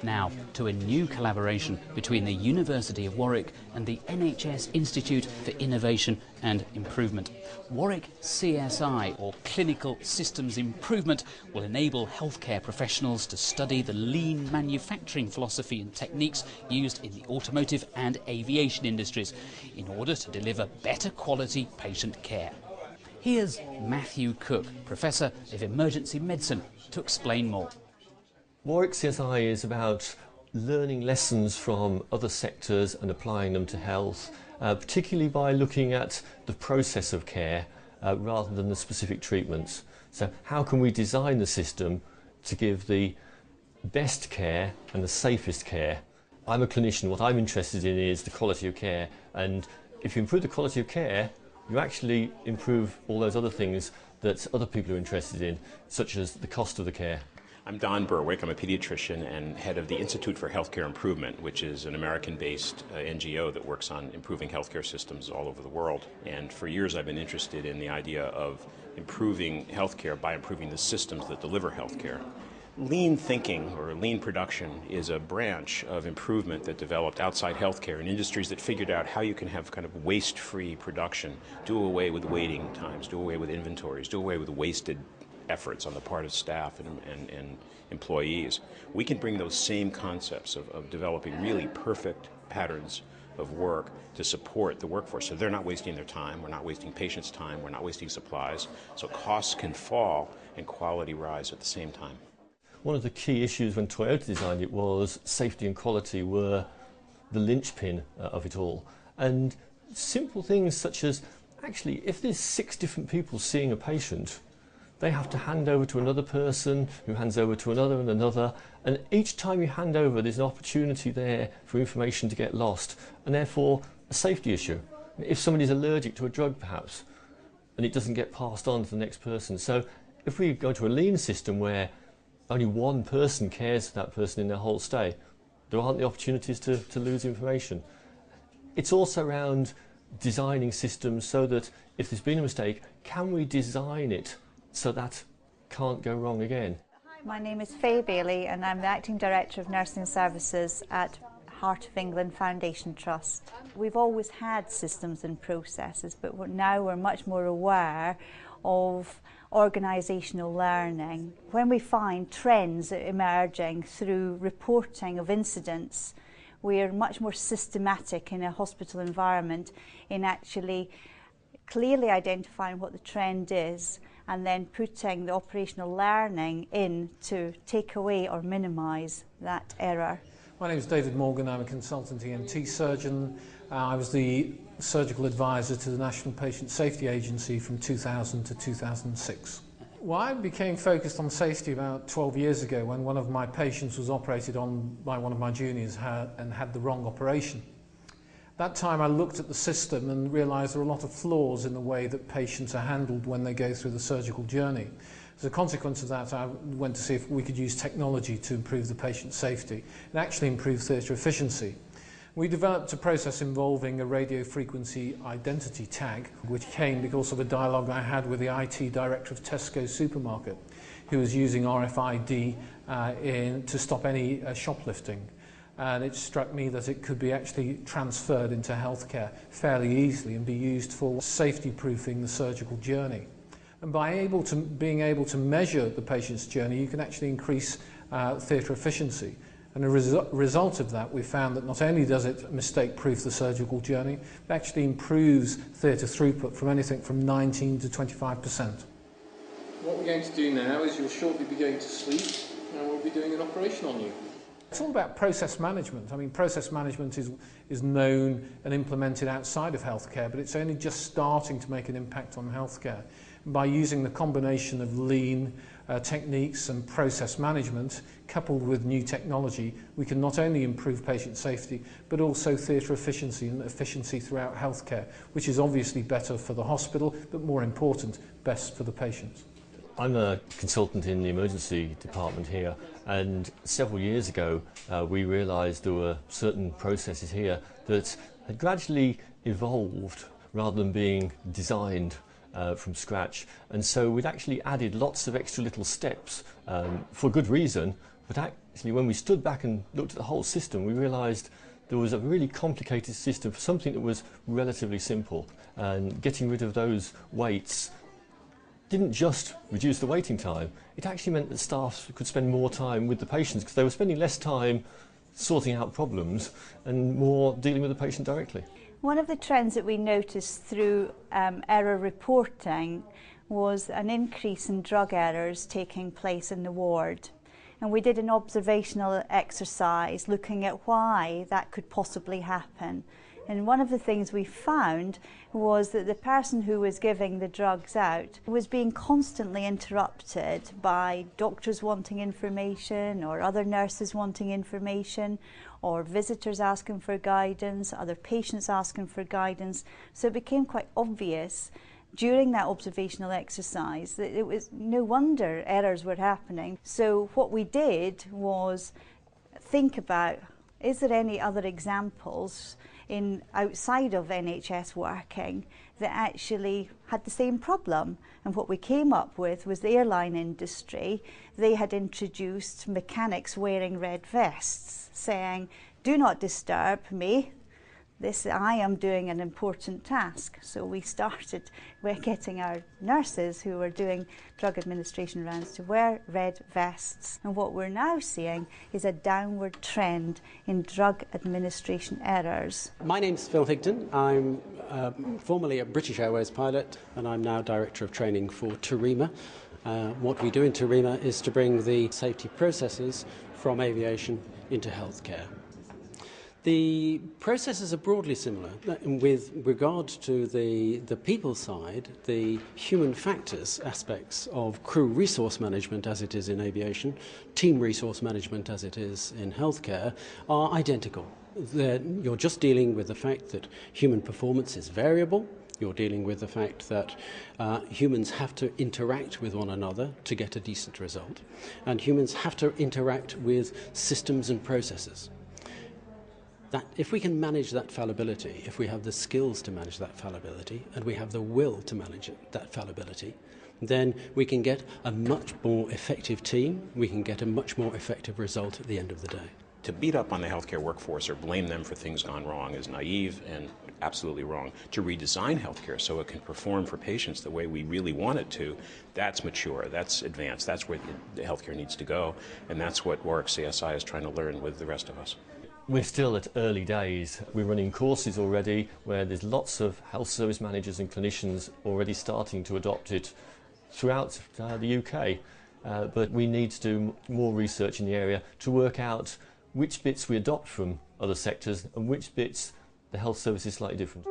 Now to a new collaboration between the University of Warwick and the NHS Institute for Innovation and Improvement. Warwick CSI, or Clinical Systems Improvement, will enable healthcare professionals to study the lean manufacturing philosophy and techniques used in the automotive and aviation industries in order to deliver better quality patient care. Here's Matthew Cook, Professor of Emergency Medicine, to explain more. Warwick CSI is about learning lessons from other sectors and applying them to health, particularly by looking at the process of care rather than the specific treatments. So how can we design the system to give the best care and the safest care? I'm a clinician. What I'm interested in is the quality of care, and if you improve the quality of care, you actually improve all those other things that other people are interested in, such as the cost of the care. I'm Don Berwick. I'm a pediatrician and head of the Institute for Healthcare Improvement, which is an American-based NGO that works on improving healthcare systems all over the world. And for years I've been interested in the idea of improving healthcare by improving the systems that deliver healthcare. Lean thinking, or lean production, is a branch of improvement that developed outside healthcare in industries that figured out how you can have kind of waste-free production, do away with waiting times, do away with inventories, do away with wasted efforts on the part of staff and employees. We can bring those same concepts of developing really perfect patterns of work to support the workforce, so they're not wasting their time, we're not wasting patients' time, we're not wasting supplies, so costs can fall and quality rise at the same time. One of the key issues when Toyota designed it was safety and quality were the linchpin of it all. And simple things such as, actually, if there's 6 different people seeing a patient, they have to hand over to another person who hands over to another and another, and each time you hand over there's an opportunity there for information to get lost, and therefore a safety issue. If somebody's allergic to a drug perhaps, and it doesn't get passed on to the next person. So if we go to a lean system where only one person cares for that person in their whole stay, there aren't the opportunities to lose information. It's also around designing systems so that if there's been a mistake, can we design it so that can't go wrong again? Hi, my name is Faye Bailey and I'm the Acting Director of Nursing Services at Heart of England Foundation Trust. We've always had systems and processes, but now we're much more aware of organisational learning. When we find trends emerging through reporting of incidents, we are much more systematic in a hospital environment in actually clearly identifying what the trend is and then putting the operational learning in to take away or minimise that error. My name is David Morgan. I'm a consultant ENT surgeon. I was the surgical advisor to the National Patient Safety Agency from 2000 to 2006. Well, I became focused on safety about 12 years ago when one of my patients was operated on by one of my juniors and had the wrong operation. That time I looked at the system and realised there are a lot of flaws in the way that patients are handled when they go through the surgical journey. As a consequence of that, I went to see if we could use technology to improve the patient safety and actually improve theatre efficiency. We developed a process involving a radio frequency identity tag, which came because of a dialogue I had with the IT director of Tesco supermarket, who was using RFID to stop any shoplifting. And it struck me that it could be actually transferred into healthcare fairly easily and be used for safety-proofing the surgical journey. And by being able to measure the patient's journey, you can actually increase theatre efficiency. And as a result of that, we found that not only does it mistake-proof the surgical journey, it actually improves theatre throughput from anything from 19 to 25%. What we're going to do now is you'll shortly be going to sleep and we'll be doing an operation on you. It's all about process management. I mean, process management is known and implemented outside of healthcare, but it's only just starting to make an impact on healthcare. By using the combination of lean techniques and process management, coupled with new technology, we can not only improve patient safety, but also theatre efficiency and efficiency throughout healthcare, which is obviously better for the hospital, but more important, best for the patients. I'm a consultant in the emergency department here, and several years ago we realised there were certain processes here that had gradually evolved rather than being designed from scratch, and so we'd actually added lots of extra little steps for good reason, But actually, when we stood back and looked at the whole system, we realised there was a really complicated system for something that was relatively simple. And getting rid of those waits didn't just reduce the waiting time, it actually meant that staff could spend more time with the patients because they were spending less time sorting out problems and more dealing with the patient directly. One of the trends that we noticed through error reporting was an increase in drug errors taking place in the ward. And we did an observational exercise looking at why that could possibly happen. And one of the things we found was that the person who was giving the drugs out was being constantly interrupted by doctors wanting information or other nurses wanting information or visitors asking for guidance, other patients asking for guidance. So it became quite obvious during that observational exercise that it was no wonder errors were happening. So what we did was think about, is there any other examples outside of NHS working that actually had the same problem? And what we came up with was the airline industry. They had introduced mechanics wearing red vests saying, "Do not disturb me. I am doing an important task." So we're getting our nurses who were doing drug administration rounds to wear red vests. And what we're now seeing is a downward trend in drug administration errors. My name's Phil Higdon. I'm formerly a British Airways pilot and I'm now Director of Training for Tereema. What we do in Tereema is to bring the safety processes from aviation into healthcare. The processes are broadly similar. With regard to the people side, the human factors aspects of crew resource management as it is in aviation, team resource management as it is in healthcare, are identical. You're just dealing with the fact that human performance is variable. You're dealing with the fact that humans have to interact with one another to get a decent result. And humans have to interact with systems and processes. That if we can manage that fallibility, if we have the skills to manage that fallibility, and we have the will to manage that fallibility, then we can get a much more effective team, we can get a much more effective result at the end of the day. To beat up on the healthcare workforce or blame them for things gone wrong is naive and absolutely wrong. To redesign healthcare so it can perform for patients the way we really want it to, that's mature, that's advanced, that's where the healthcare needs to go, and that's what Warwick CSI is trying to learn with the rest of us. We're still at early days. We're running courses already where there's lots of health service managers and clinicians already starting to adopt it throughout the UK. But we need to do more research in the area to work out which bits we adopt from other sectors and which bits the health service is slightly different.